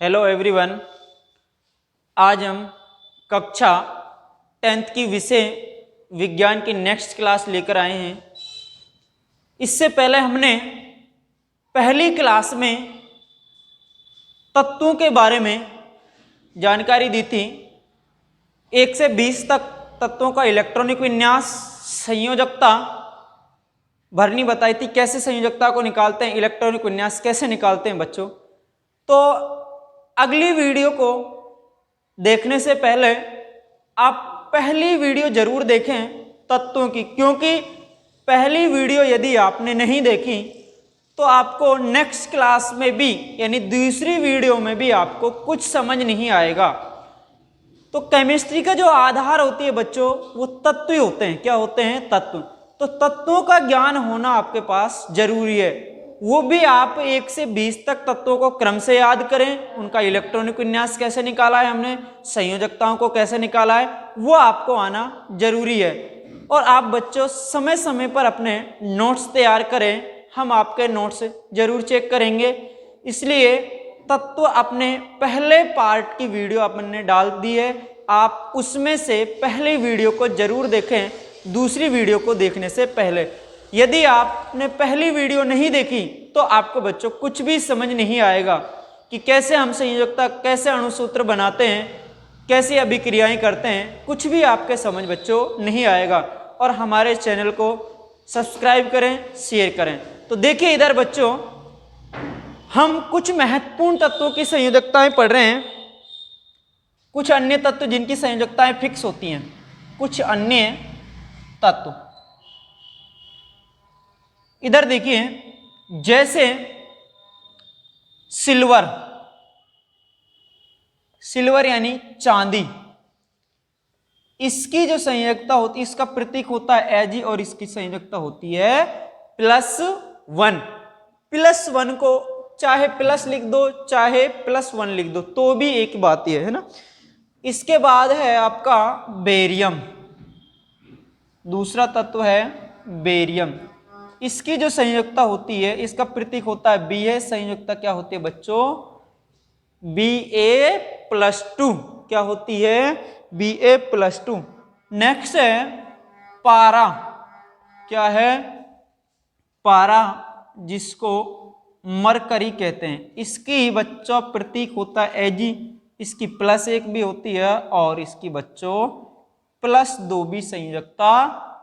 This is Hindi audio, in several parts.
Hello everyone. आज हम कक्षा 10th की विषय विज्ञान की नेक्स्ट क्लास लेकर आए हैं। इससे पहले हमने पहली क्लास में तत्वों के बारे में जानकारी दी थी। 1 से 20 तक तत्वों का इलेक्ट्रॉनिक विन्यास, संयोजकता भरनी बताई थी, कैसे संयोजकता को निकालते हैं, इलेक्ट्रॉनिक विन्यास कैसे निकालते हैं बच्चों। तो अगली वीडियो को देखने से पहले आप पहली वीडियो जरूर देखें तत्वों की, क्योंकि पहली वीडियो यदि आपने नहीं देखी तो आपको नेक्स्ट क्लास में भी यानी दूसरी वीडियो में भी आपको कुछ समझ नहीं आएगा। तो केमिस्ट्री का जो आधार होती है बच्चों, वो तत्व होते हैं। क्या होते हैं? तत्व। तो तत्वों का ज्ञान होना आपके पास जरूरी है। वो भी आप 1 से 20 तक तत्वों को क्रम से याद करें, उनका इलेक्ट्रॉनिक विन्यास कैसे निकाला है हमने, संयोजकताओं को कैसे निकाला है, वो आपको आना जरूरी है। और आप बच्चों समय समय पर अपने नोट्स तैयार करें, हम आपके नोट्स जरूर चेक करेंगे। इसलिए तत्व अपने पहले पार्ट की वीडियो अपन डाल दी है, आप उसमें से पहली वीडियो को जरूर देखें दूसरी वीडियो को देखने से पहले। यदि आपने पहली वीडियो नहीं देखी तो आपको बच्चों कुछ भी समझ नहीं आएगा कि कैसे हम संयोजकता, कैसे अणुसूत्र बनाते हैं, कैसी अभिक्रियाएं करते हैं, कुछ भी आपके समझ बच्चों नहीं आएगा। और हमारे चैनल को सब्सक्राइब करें, शेयर करें। तो देखिए इधर बच्चों, हम कुछ महत्वपूर्ण तत्वों की संयोजकताएं पढ़ रहे हैं, कुछ अन्य तत्व जिनकी संयोजकताएं फिक्स होती हैं, कुछ अन्य तत्व। इधर देखिए, जैसे सिल्वर, सिल्वर यानी चांदी, इसकी जो संयोजकता होती है, इसका प्रतीक होता है Ag और इसकी संयोजकता होती है +1। +1 को चाहे प्लस लिख दो चाहे +1 लिख दो तो भी एक बात ही है ना। इसके बाद है आपका बेरियम, दूसरा तत्व है बेरियम। इसकी जो संयोजकता होती है, इसका प्रतीक होता है Ba, संयोजकता क्या होती है बच्चों? Ba+2। क्या होती है? Ba+2। नेक्स्ट है पारा। क्या है? पारा, जिसको मरकरी कहते हैं। इसकी बच्चों प्रतीक होता है Ag, इसकी +1 भी होती है और इसकी बच्चों +2 भी संयोजकता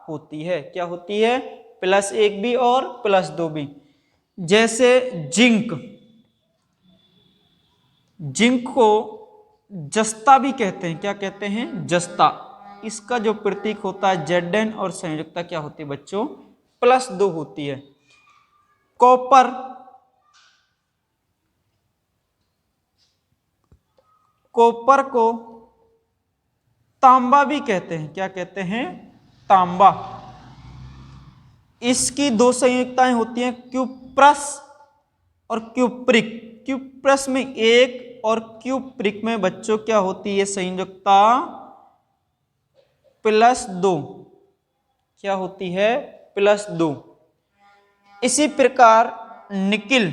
होती है। क्या होती है? +1 भी और +2 भी। जैसे जिंक, जिंक को जस्ता भी कहते हैं। क्या कहते हैं? जस्ता। इसका जो प्रतीक होता है Zn और संयोजकता क्या होती है बच्चों? +2 होती है। कॉपर, कॉपर को तांबा भी कहते हैं। क्या कहते हैं? तांबा। इसकी दो संयोजकताएं होती हैं, क्यूप्रस और क्यूप्रिक। क्यूप्रस में 1 और क्यूप्रिक में बच्चों क्या होती है संयोजकता? +2। क्या होती है? +2। इसी प्रकार निकिल,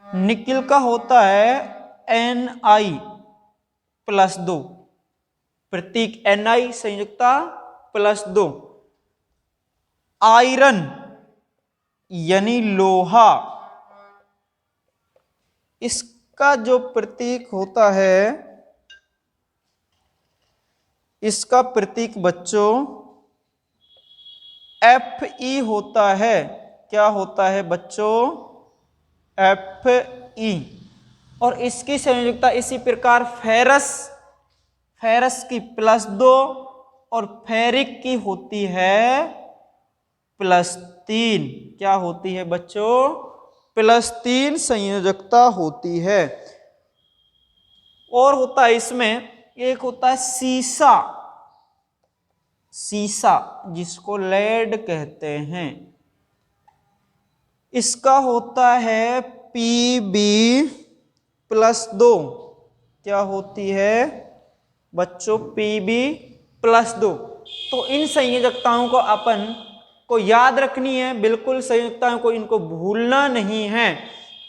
निकिल का होता है Ni+2, प्रतीक Ni, संयोजकता +2। आयरन यानी लोहा, इसका जो प्रतीक होता है, इसका प्रतीक बच्चों Fe होता है। क्या होता है बच्चों? Fe। और इसकी संयोजकता इसी प्रकार फेरस, फेरस की +2 और फेरिक की होती है +3। क्या होती है बच्चों? +3 संयोजकता होती है। और होता है इसमें, एक होता है सीसा, सीसा जिसको लेड कहते हैं, इसका होता है Pb+2। क्या होती है बच्चों? Pb+2। तो इन संयोजकताओं को अपन को याद रखनी है, बिल्कुल संयोजकताओं को इनको भूलना नहीं है,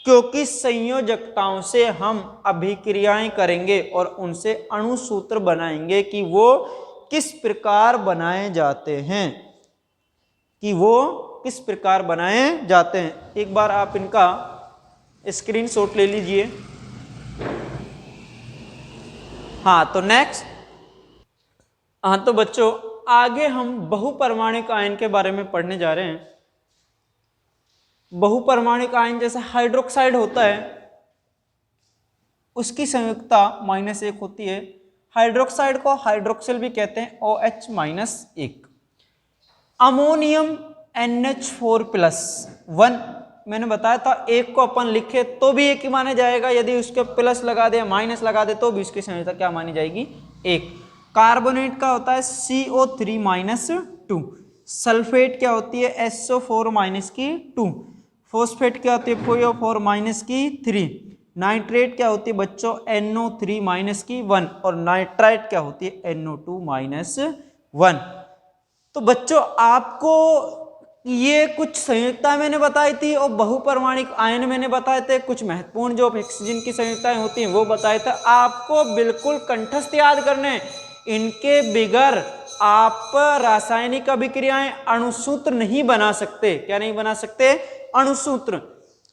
क्योंकि संयोजकताओं से हम अभिक्रियाएं करेंगे और उनसे अणुसूत्र बनाएंगे कि वो किस प्रकार बनाए जाते हैं, कि वो किस प्रकार बनाए जाते हैं। एक बार आप इनका स्क्रीनशॉट ले लीजिए। हाँ तो नेक्स्ट, हाँ तो बच्चों आगे हम बहुपरमाणुक आयन के बारे में पढ़ने जा रहे हैं। बहुपरमाणुक आयन जैसे हाइड्रोक्साइड होता है, उसकी संयुक्ता -1 होती है। हाइड्रोक्साइड को हाइड्रोक्सिल भी कहते हैं, OH-1। अमोनियम NH4+1, मैंने बताया था एक को अपन लिखे तो भी एक ही माना जाएगा, यदि उसके प्लस लगा दे माइनस लगा दे तो भी उसकी संयुक्ता क्या मानी जाएगी, एक। कार्बोनेट का होता है CO3-2। सल्फेट क्या होती है SO4-2। फॉस्फेट क्या होती है PO4-3। नाइट्रेट क्या होती है बच्चों NO3-1। और नाइट्राइट क्या होती है NO2-1। तो बच्चों आपको ये कुछ संयुक्ता मैंने बताई थी और बहुपरमाणुक आयन मैंने बताए थे, कुछ महत्वपूर्ण जो ऑक्सीजन की संयुक्ताएं होती हैं वो बताए थे। आपको बिल्कुल कंठस्थ याद करने, इनके बिगर आप रासायनिक अभिक्रियाएं अणुसूत्र नहीं बना सकते। क्या नहीं बना सकते, अणुसूत्र।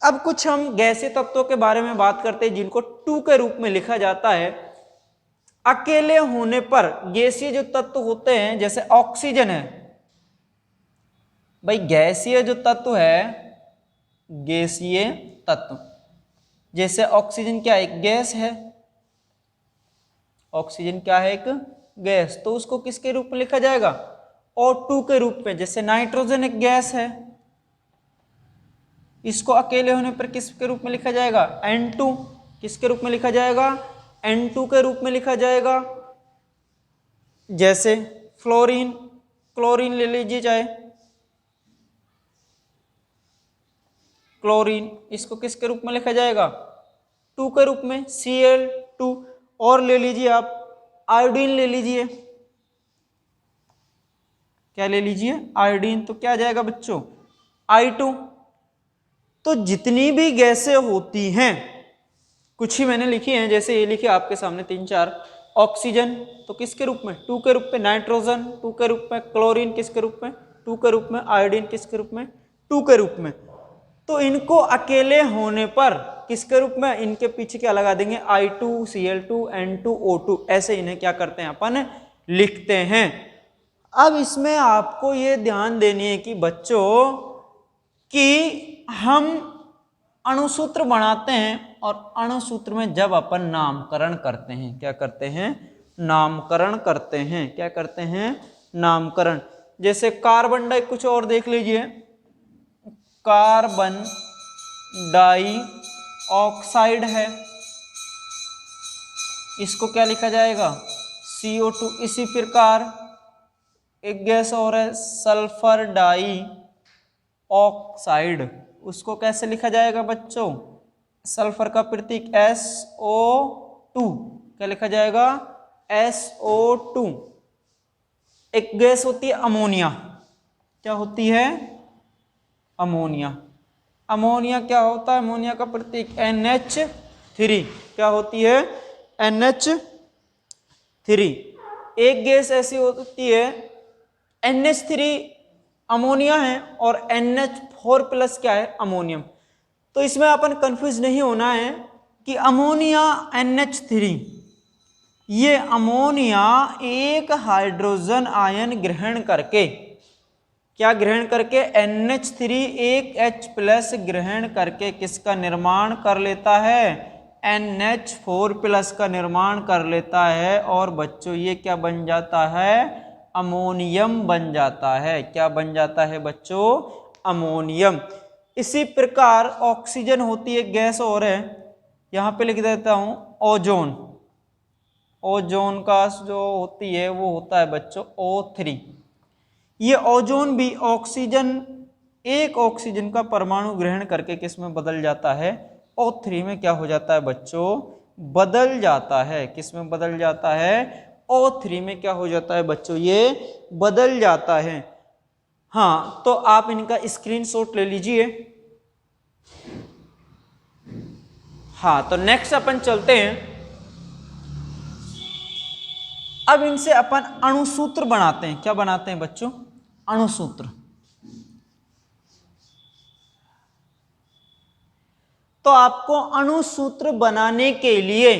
अब कुछ हम गैसीय तत्वों के बारे में बात करते हैं जिनको 2 के रूप में लिखा जाता है। अकेले होने पर गैसीय जो तत्व होते हैं जैसे ऑक्सीजन है, भाई गैसीय जो तत्व है, गैसीय तत्व जैसे ऑक्सीजन क्या एक गैस है, ऑक्सीजन क्या है एक गैस, तो उसको किसके रूप में लिखा जाएगा, O2 के रूप में। जैसे नाइट्रोजन एक गैस है, इसको अकेले होने पर किसके रूप में लिखा जाएगा, N2। किसके रूप में लिखा जाएगा, N2 के रूप में लिखा जाएगा। जैसे फ्लोरीन, क्लोरीन ले लीजिए, चाहे क्लोरीन, इसको किसके रूप में लिखा जाएगा, 2 के रूप में Cl2। और ले लीजिए आप आयोडीन ले लीजिए, क्या ले लीजिए, आयोडीन, तो क्या जाएगा बच्चों I2। तो जितनी भी गैसें होती हैं, कुछ ही मैंने लिखी हैं, जैसे ये लिखी आपके सामने 3-4। ऑक्सीजन तो किसके रूप में, 2 के रूप में। नाइट्रोजन 2 के रूप में। क्लोरीन किसके रूप में, 2 के रूप में। आयोडीन किसके रूप में, 2 के रूप में। तो इनको अकेले होने पर किसके रूप में, इनके पीछे क्या लगा देंगे, I2 Cl2 N2 O2, ऐसे इन्हें क्या करते हैं अपन लिखते हैं। अब इसमें आपको ये ध्यान देनी है कि बच्चों कि हम अणुसूत्र बनाते हैं और अणुसूत्र में जब अपन नामकरण करते हैं, क्या करते हैं, नामकरण करते हैं। क्या करते हैं, नामकरण। जैसे कार्बन डाई, कुछ और देख लीजिए, कार्बन डाई ऑक्साइड है, इसको क्या लिखा जाएगा, CO2। इसी प्रकार एक गैस और है सल्फर डाई ऑक्साइड, उसको कैसे लिखा जाएगा बच्चों, सल्फर का प्रतीक SO2, क्या लिखा जाएगा, SO2। एक गैस होती है अमोनिया, क्या होती है, अमोनिया। अमोनिया क्या होता है, अमोनिया का प्रतीक NH3, क्या होती है, NH3। एक गैस ऐसी होती है NH3 अमोनिया है और NH4+ क्या है, अमोनियम। तो इसमें अपन कंफ्यूज नहीं होना है कि अमोनिया NH3, ये अमोनिया एक हाइड्रोजन आयन ग्रहण करके, क्या ग्रहण करके, NH3 एक H+ ग्रहण करके किसका निर्माण कर लेता है, NH4+ का निर्माण कर लेता है। और बच्चों ये क्या बन जाता है, अमोनियम बन जाता है। क्या बन जाता है बच्चों, अमोनियम। इसी प्रकार ऑक्सीजन होती है गैस और है, यहाँ पे लिख देता हूँ ओजोन। ओजोन का जो होती है वो होता है बच्चों O3। ये ओजोन भी ऑक्सीजन, एक ऑक्सीजन का परमाणु ग्रहण करके किस में बदल जाता है, O3 में क्या हो जाता है बच्चों, बदल जाता है। किस में बदल जाता है, O3 में क्या हो जाता है बच्चों, ये बदल जाता है। हाँ तो आप इनका स्क्रीनशॉट ले लीजिए। हाँ, तो नेक्स्ट अपन चलते हैं। अब इनसे अपन अणुसूत्र बनाते हैं। क्या बनाते हैं बच्चों? अणुसूत्र। तो आपको अणुसूत्र बनाने के लिए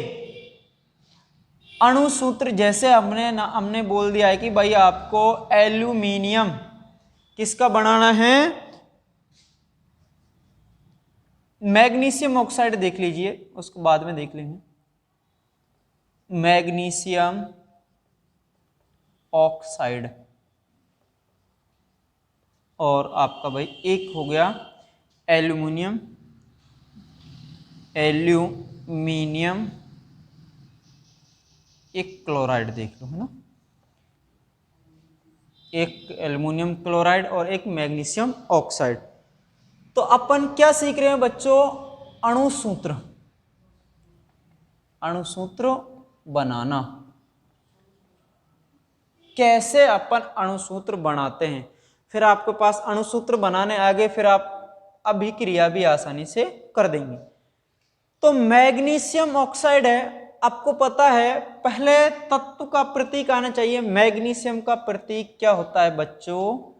अणुसूत्र जैसे हमने बोल दिया है कि भाई आपको एल्यूमिनियम किसका बनाना है? मैग्नीशियम ऑक्साइड देख लीजिए, उसको बाद में देख लेंगे। Magnesium oxide. और आपका भाई एक हो गया एल्यूमिनियम, एल्यूमिनियम एक क्लोराइड देख लो, है ना, एक एल्युमिनियम क्लोराइड और एक मैग्नीशियम ऑक्साइड। तो अपन क्या सीख रहे हैं बच्चों? अणुसूत्र। अणुसूत्र बनाना। कैसे अपन अणुसूत्र बनाते हैं? फिर आपके पास अणुसूत्र बनाने आ गए, फिर आप अभिक्रिया भी आसानी से कर देंगे। तो मैग्नीशियम ऑक्साइड है, आपको पता है पहले तत्व का प्रतीक आना चाहिए। मैग्नीशियम का प्रतीक क्या होता है बच्चों?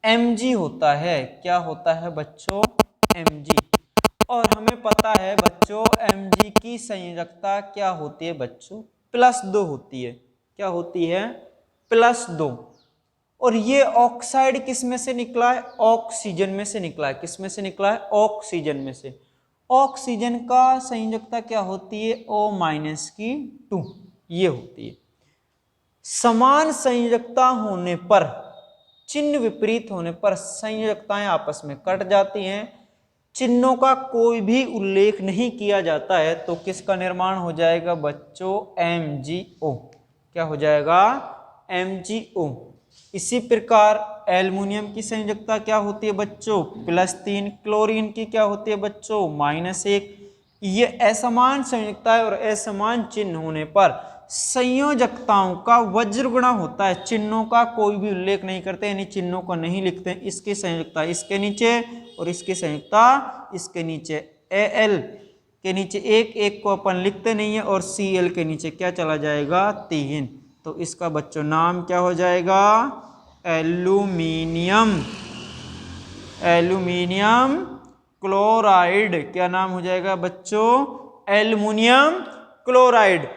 Mg होता है। क्या होता है बच्चों? Mg। और हमें पता है बच्चों Mg की संयोजकता क्या होती है बच्चों? +2 होती है। क्या होती है? +2। और ये ऑक्साइड किस में से निकला है? ऑक्सीजन में से निकला है। किस में से निकला है? ऑक्सीजन में से। ऑक्सीजन का संयोजकता क्या होती है? O-2 ये होती है। समान संयोजकता होने पर, चिन्ह विपरीत होने पर संयोजकताएं आपस में कट जाती हैं, चिन्हों का कोई भी उल्लेख नहीं किया जाता है, तो किसका निर्माण हो जाएगा बच्चों? MgO। क्या हो जाएगा? MgO। इसी प्रकार एल्युमिनियम की संयोजकता क्या होती है बच्चों? +3। क्लोरीन की क्या होती है बच्चों? -1। ये असमान संयोजकता है और असमान चिन्ह होने पर संयोजकताओं का वज्र गुणा होता है। चिन्हों का कोई भी उल्लेख नहीं करते, यानी चिन्हों को नहीं लिखते। इसकी संयोजकता इसके नीचे और इसकी संयोजकता इसके नीचे। Al के नीचे 1 को अपन लिखते नहीं है और Cl के नीचे क्या चला जाएगा? 3। तो इसका बच्चों नाम क्या हो जाएगा? एल्यूमिनियम। Aluminium chloride. क्या नाम हो जाएगा बच्चों? Aluminium chloride.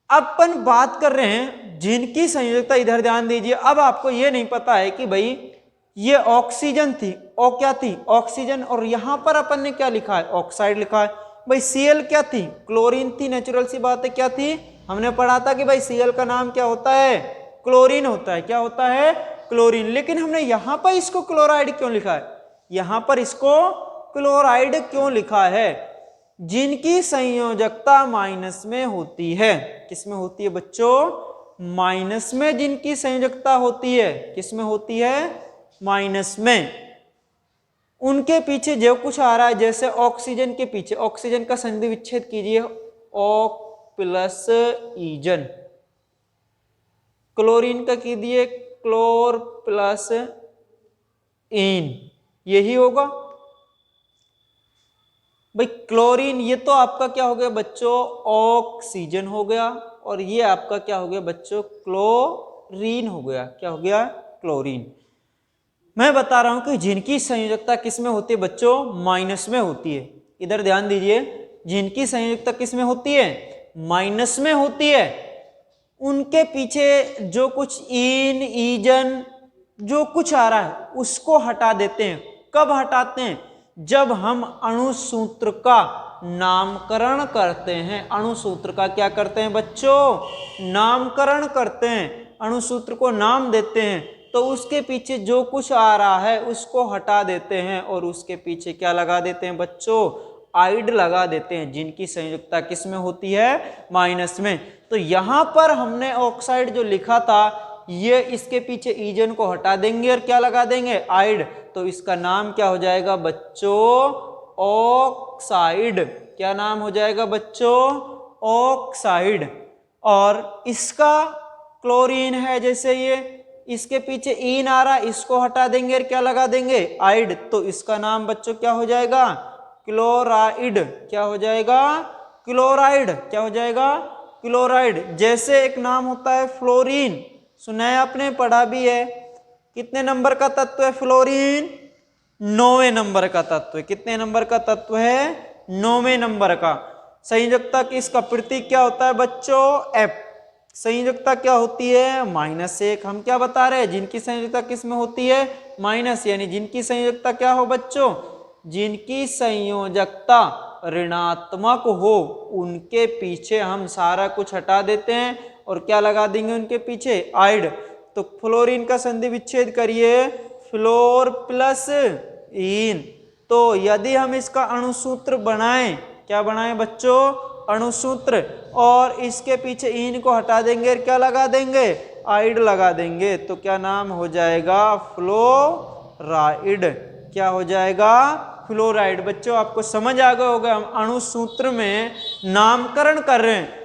अपन बात कर रहे हैं जिनकी संयोजकता, इधर ध्यान दीजिए। अब आपको यह नहीं पता है कि भाई ये ऑक्सीजन थी, क्या थी? ऑक्सीजन। और यहां पर अपन ने क्या लिखा है? ऑक्साइड लिखा है। भाई Cl क्या थी? क्लोरीन थी। नेचुरल सी बात है, क्या थी? हमने पढ़ा था कि भाई Cl का नाम क्या होता है? क्लोरीन होता है। क्या होता है? क्लोरीन। लेकिन हमने यहां पर इसको क्लोराइड क्यों लिखा है? यहां पर इसको क्लोराइड क्यों लिखा है? जिनकी संयोजकता माइनस में होती है। किस में होती है बच्चों? माइनस में जिनकी संयोजकता होती है। किस में होती है? माइनस में। उनके पीछे जो कुछ आ रहा है, जैसे ऑक्सीजन के पीछे, ऑक्सीजन का संधि विच्छेद कीजिए, ऑक प्लस ईजन। क्लोरीन का कीजिए क्लोर प्लस इन, यही होगा भाई। क्लोरीन ये तो आपका क्या हो गया बच्चों? ऑक्सीजन हो गया। और ये आपका क्या हो गया बच्चों? क्लोरीन हो गया। क्या हो गया? क्लोरीन। मैं बता रहा हूं कि जिनकी संयोजकता किस में होती है बच्चों? माइनस में होती है। इधर ध्यान दीजिए, जिनकी संयोजकता किस में होती है? माइनस में होती है। उनके पीछे जो कुछ इन, ईजन, जो कुछ आ रहा है उसको हटा देते हैं। कब हटाते हैं? जब हम अणुसूत्र का नामकरण करते हैं। अणुसूत्र का क्या करते हैं बच्चों? नामकरण करते हैं। अणुसूत्र को नाम देते हैं, तो उसके पीछे जो कुछ आ रहा है उसको हटा देते हैं और उसके पीछे क्या लगा देते हैं बच्चों? आइड लगा देते हैं, जिनकी संयोजकता किस में होती है? माइनस में। तो यहां पर हमने ऑक्साइड जो लिखा था, ये इसके पीछे ईजन को हटा देंगे और क्या लगा देंगे? आइड। तो इसका नाम क्या हो जाएगा बच्चों? ऑक्साइड। क्या नाम हो जाएगा बच्चों? ऑक्साइड। और इसका क्लोरीन है, जैसे ये इसके पीछे इन आ रहा है, इसको हटा देंगे और क्या लगा देंगे? आइड। तो इसका नाम बच्चों क्या हो जाएगा? क्लोराइड। क्या हो जाएगा? क्लोराइड। क्या हो जाएगा? क्लोराइड। जैसे एक नाम होता है फ्लोरीन, सुना है आपने, पढ़ा भी है। कितने नंबर का तत्व है फ्लोरीन? 9वें नंबर का तत्व है। कितने नंबर का तत्व है? 9वें नंबर का। संयोजकता की इसका प्रतीक क्या होता है बच्चों? F। संयोजकता क्या होती है? -1। हम क्या बता रहे हैं? जिनकी संयोजकता किस में होती है? माइनस, यानी जिनकी संयोजकता क्या हो बच्चों? जिनकी संयोजकता ऋणात्मक हो उनके पीछे हम सारा कुछ हटा देते हैं और क्या लगा देंगे उनके पीछे? आइड। तो फ्लोरीन का संधि विच्छेद करिए, फ्लोर प्लस इन। तो यदि हम इसका अणुसूत्र बनाएं, क्या बनाएं बच्चों? अणुसूत्र, और इसके पीछे इन को हटा देंगे और क्या लगा देंगे? आइड लगा देंगे। तो क्या नाम हो जाएगा? फ्लोराइड। क्या हो जाएगा? फ्लोराइड। बच्चों आपको समझ आ गया होगा, हम अणुसूत्र में नामकरण कर रहे हैं।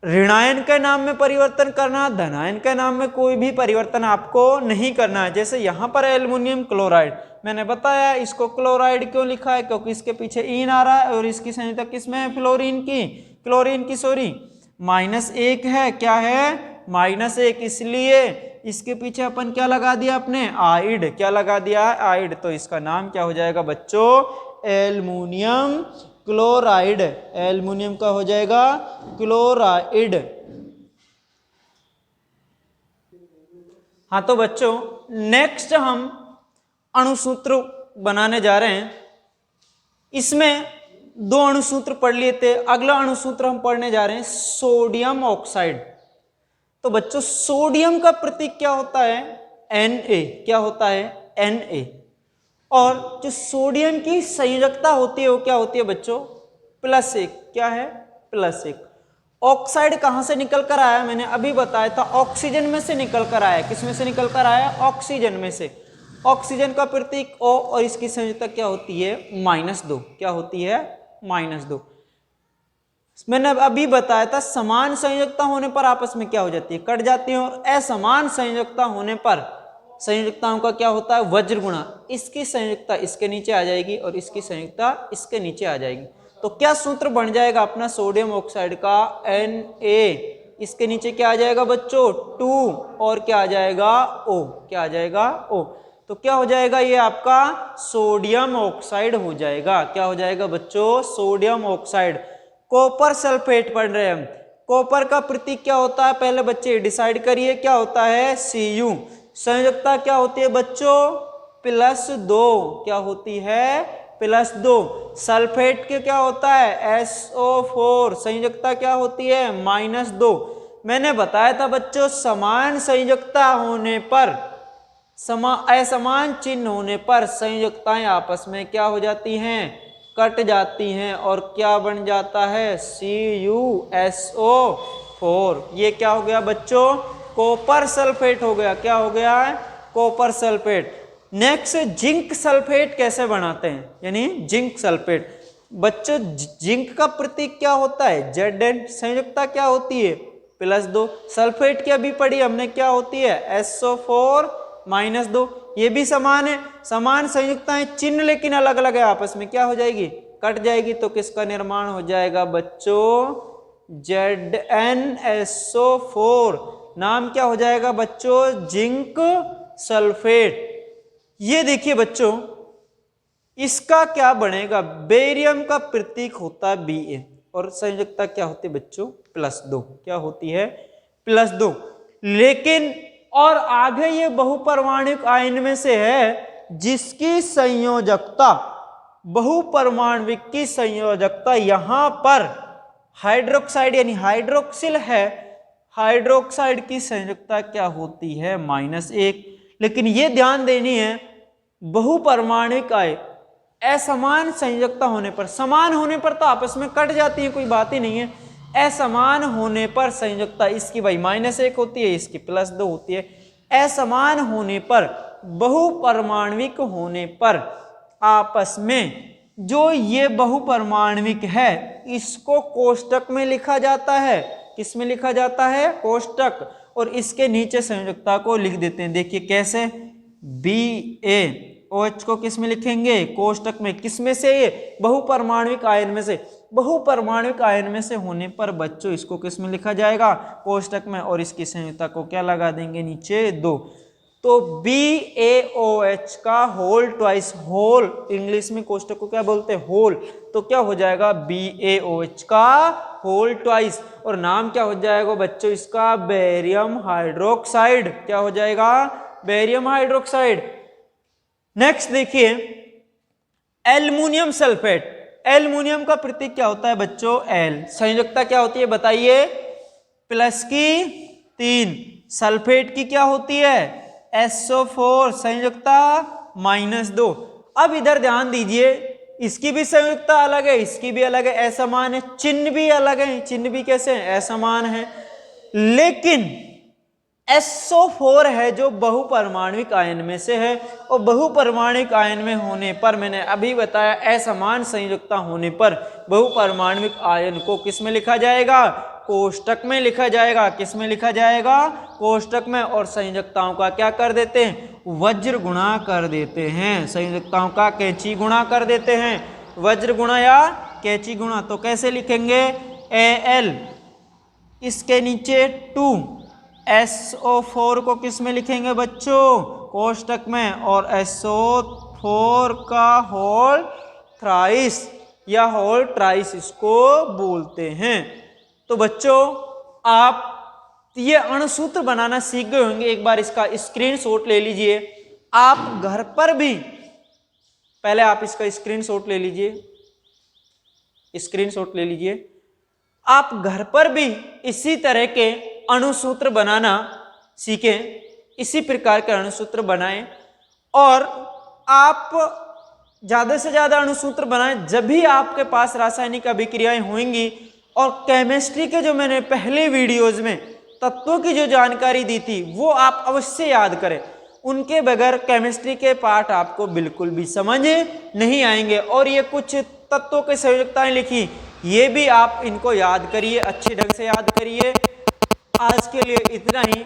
ऋणायन के नाम में परिवर्तन करना, धनायन के नाम में कोई भी परिवर्तन आपको नहीं करना है। जैसे यहां पर एल्युमिनियम क्लोराइड, मैंने बताया इसको क्लोराइड क्यों लिखा है, क्योंकि इसके पीछे इन आ रहा है और इसकी संयोजकता किसमें है? फ्लोरीन की, क्लोरीन की सॉरी। -1 है, क्या है? -1, इसलिए इसके पीछे अपन क्या लगा दिया अपने? आइड। क्या लगा दिया है? आइड। तो इसका नाम क्या हो जाएगा बच्चों? Aluminium chloride. एल्युमिनियम का हो जाएगा क्लोराइड। हाँ तो बच्चों नेक्स्ट हम अणुसूत्र बनाने जा रहे हैं। इसमें 2 अणुसूत्र पढ़ लिए थे, अगला अणुसूत्र हम पढ़ने जा रहे हैं सोडियम ऑक्साइड। तो बच्चों सोडियम का प्रतीक क्या होता है? Na। क्या होता है? Na। और जो सोडियम की संयोजकता होती है वो क्या होती है बच्चों? +1। क्या है? +1। ऑक्साइड कहां से निकल कर आया? मैंने अभी बताया था, ऑक्सीजन में से निकल कर आया। किस में से निकल कर आया? ऑक्सीजन में से। ऑक्सीजन का प्रतीक O और इसकी संयोजकता क्या होती है? -2। क्या होती है? -2। मैंने अभी बताया था समान संयोजकता होने पर आपस में क्या हो जाती है? कट जाती है। और असमान संयोजकता होने पर संयोजकताओं का क्या होता है? वज्र गुणा। इसकी संयोजकता इसके नीचे आ जाएगी और इसकी संयोजकता इसके नीचे आ जाएगी। तो क्या सूत्र बन जाएगा अपना सोडियम ऑक्साइड का? Na। इसके नीचे क्या आ जाएगा बच्चों? 2 और क्या आ जाएगा? O। क्या आ जाएगा? O। तो क्या हो जाएगा? ये आपका सोडियम ऑक्साइड हो जाएगा। क्या हो जाएगा बच्चों? Sodium oxide. कॉपर सल्फेट पढ़ रहे हैं हम। कॉपर का प्रतीक क्या होता है? पहले बच्चे डिसाइड करिए, क्या होता है? Cu। संयोजकता क्या होती है बच्चों? +2। क्या होती है? +2। सल्फेट के क्या होता है? SO4। संयोजकता क्या होती है? -2। मैंने बताया था बच्चों समान संयोजकता होने पर, असमान चिन्ह होने पर संयोजकताएं आपस में क्या हो जाती हैं? कट जाती हैं और क्या बन जाता है? CuSO4। ये क्या हो गया बच्चों? कॉपर सल्फेट हो गया। क्या हो गया? Copper sulphate. Next zinc sulphate कैसे बनाते हैं, यानी जिंक सल्फेट। बच्चों जिंक का प्रतीक क्या होता है? Zn। संयोजकता क्या होती है? +2। सल्फेट की अभी पढ़ी हमने, क्या होती है? SO4 -2। ये भी समान है, समान संयुक्ताएं, चिन्ह लेकिन अलग अलग है आपस में, क्या हो जाएगी? कट जाएगी। तो किसका निर्माण हो जाएगा बच्चों? ZnSO4। नाम क्या हो जाएगा बच्चों? Zinc sulphate. ये देखिए बच्चों इसका क्या बनेगा? बेरियम का प्रतीक होता है Ba और संयोजकता क्या होती है बच्चों? +2। क्या होती है? +2। लेकिन और आगे ये बहुपरमाणुक आयन में से है जिसकी संयोजकता, बहुपरमाणुक की संयोजकता यहां पर हाइड्रोक्साइड यानी हाइड्रोक्सिल है। हाइड्रोक्साइड की संयोजकता क्या होती है? -1। लेकिन ये ध्यान देनी है, बहुपरमाणुक आयन असमान संयोजकता होने पर, समान होने पर तो आपस में कट जाती है, कोई बात ही नहीं है। असमान होने पर संयोजकता इसकी भाई -1 होती है, इसकी +2 होती है। असमान होने पर, बहुपरमाणुक होने पर आपस में जो ये बहुपरमाणुक है इसको कोष्टक में लिखा जाता है। किस में लिखा जाता है? कोष्टक। और इसके नीचे संयोजकता को लिख देते हैं। देखिए कैसे? Ba OH को किस में लिखेंगे, कोष्टक में। किस में से, ये बहुपरमाणुक आयन में से। बहुपरमाणुक आयन में से होने पर बच्चों इसको किस में लिखा जाएगा, कोष्टक में। और इसकी संयुक्ता को क्या लगा देंगे, नीचे 2। तो BaOH का होल ट्वाइस, होल इंग्लिश में कोष्टक को क्या बोलते हैं, होल। तो क्या हो जाएगा, BaOH का होल ट्वाइस। और नाम क्या हो जाएगा बच्चों इसका, बेरियम हाइड्रोक्साइड। क्या हो जाएगा, बेरियम हाइड्रोक्साइड। नेक्स्ट देखिए एल्युमिनियम सल्फेट। एल्युमिनियम का प्रतीक क्या होता है बच्चों, L। संयोजकता क्या होती है बताइए, प्लस की 3। सल्फेट की क्या होती है, SO4। संयोजकता -2। अब इधर ध्यान दीजिए, इसकी भी संयुक्ता अलग है, इसकी भी अलग है, असमान है, चिन्ह भी अलग है। चिन्ह भी कैसे है, असमान है। लेकिन SO4 है जो बहुपरमाणुक आयन में से है, और बहुपरमाणुक आयन में होने पर, मैंने अभी बताया, असमान संयुक्ता होने पर बहुपरमाणुक आयन को किस में लिखा जाएगा, कोष्टक में लिखा जाएगा। किस में लिखा जाएगा, कोष्टक में। और संयोजकताओं का क्या कर देते हैं, वज्र गुणा कर देते हैं। संयोजकताओं का कैंची गुणा कर देते हैं, वज्र गुणा या कैंची गुणा। तो कैसे लिखेंगे, Al, इसके नीचे 2, SO4 को किस में लिखेंगे बच्चों, कोष्टक में। और SO4 का होल थ्राइस या होल ट्राइस इसको बोलते हैं। तो बच्चों आप ये अणुसूत्र बनाना सीख गए होंगे। एक बार इसका स्क्रीनशॉट ले लीजिए। आप घर पर भी, पहले आप इसका स्क्रीनशॉट ले लीजिए, स्क्रीनशॉट ले लीजिए। आप घर पर भी इसी तरह के अणुसूत्र बनाना सीखें, इसी प्रकार के अणुसूत्र बनाएं। और आप ज्यादा से ज्यादा अणुसूत्र बनाएं जब भी आपके पास रासायनिक अभिक्रियाएं होंगी। और केमिस्ट्री के जो मैंने पहले वीडियोज में तत्वों की जो जानकारी दी थी वो आप अवश्य याद करें। उनके बगैर केमिस्ट्री के पाठ आपको बिल्कुल भी समझ नहीं आएंगे। और ये कुछ तत्वों की संयोजकताएं लिखी, ये भी आप इनको याद करिए, अच्छे ढंग से याद करिए। आज के लिए इतना ही।